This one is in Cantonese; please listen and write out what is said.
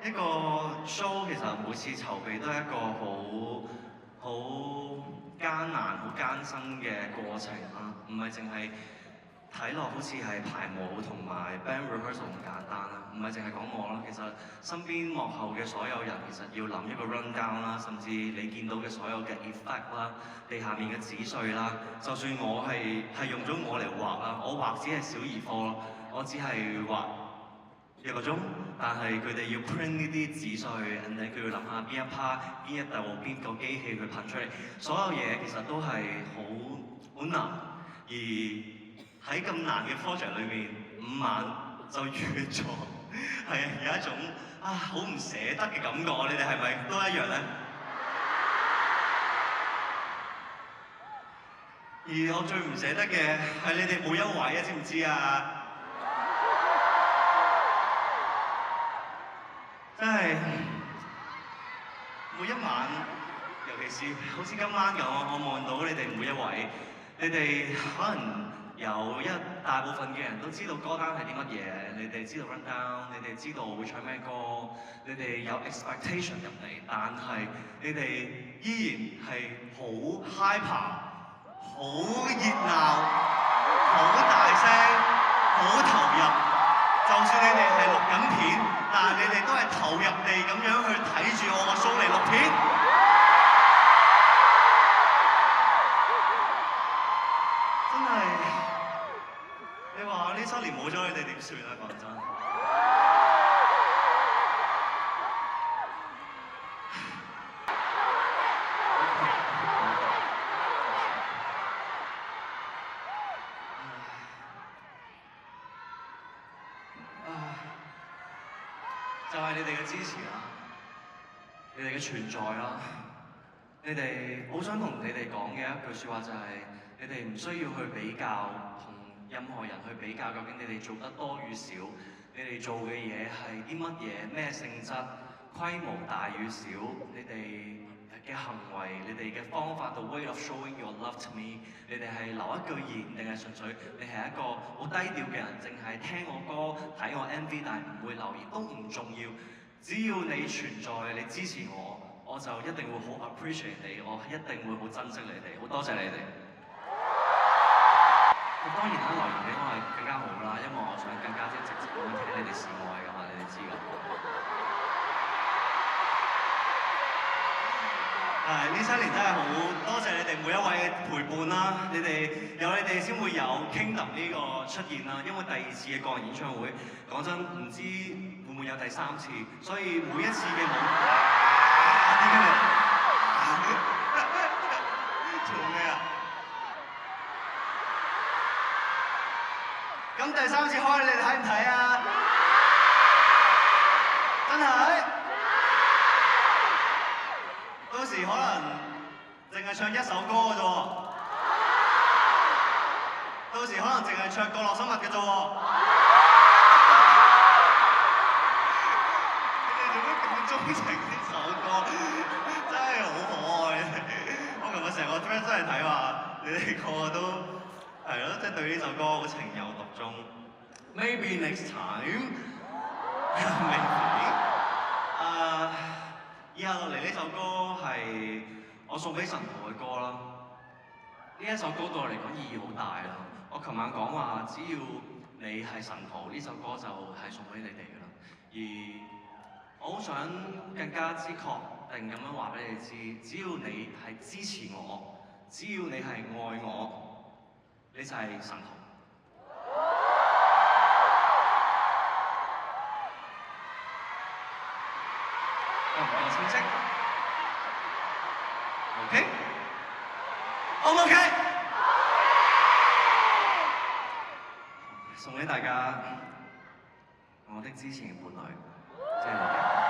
一個 show 其實每次籌備都係一個好艱難、好艱辛嘅過程啦，唔係淨係睇落好似係排舞同埋 band rehearsal 咁簡單啦，唔係淨係講我啦，其實身邊幕後嘅所有人其實要諗一個 rundown 啦，甚至你見到嘅所有嘅 effect 啦，地下面嘅紙碎啦，就算我係用咗我嚟畫啦，我畫只係小兒科咯，我只係畫1個鐘，但係佢哋要 print 呢啲紙碎 and then 佢要諗下邊一 part、邊一度、邊個機器去噴出嚟，所有嘢其實都係好難，而喺咁難嘅 project 裏面，5晚就完咗，係有一種好唔捨得嘅感覺，你哋係咪都一樣咧？而我最唔捨得嘅係你哋冇一位啊，知唔知啊？真係每一晚，尤其是好似今晚咁，我望到你哋每一位，你哋可能有大部分嘅人都知道歌單係啲乜嘢，你哋知道 rundown， 你哋知道會唱咩歌，你哋有 expectation 入嚟，但係你哋依然係好 hyper， 好熱鬧，好大聲，好投入。就算你哋係錄緊片，但係你哋都係投入地咁樣去睇住我個 show 嚟錄片。真係，你話呢7年冇咗你哋點算啊？講真。就係你哋嘅支持啦，你哋嘅存在啦，你哋好想同你哋講嘅一句説話就係，你哋唔需要去比較，同任何人去比較，究竟你哋做得多與少，你哋做嘅嘢係啲乜嘢，咩性質，規模大與小，你哋嘅行為，你哋嘅方法，the way of showing your love to me， 你哋係留一句言定係純粹你係一個好低調嘅人，淨係聽我歌睇我 MV， 但係唔會留言都唔重要。只要你存在，你支持我，我就一定會好 appreciate 你，我一定會好珍惜你哋，好多謝你哋。當然啦，留言俾我係更加好啦，因為我想更加直接咁樣聽你哋示愛㗎嘛，你哋知㗎。呢7年真係好多謝你哋每一位嘅陪伴啦，你哋有你哋先會有 Kingdom 呢個出現啦，因為第2次嘅個人演唱會，講真唔知會唔會有第3次，所以每一次嘅舞點解你做咩啊？咁第3次開你哋睇唔睇啊？真係？到時可能淨係唱1首歌嘅啫喎，到時可能淨係唱《角落生物》嘅啫喎。你哋做乜咁鍾情呢首歌？真係好可愛。我琴日成個 thread 真係睇話，你哋個個都係咯，即係對呢首歌好情有獨鍾。Maybe next time， maybe。以下落嚟呢首歌係我送俾神徒嘅歌啦。呢一首歌對我嚟講意義好大啦。我琴晚講話，只要你係神徒，呢首歌就係送俾你哋㗎啦。而我好想更加之確定咁樣話俾你知，只要你係支持我，只要你係愛我，你就係神徒。夠唔夠清晰 ？OK？O 唔 OK？ 送俾大家我的之前伴侶，即係我哋。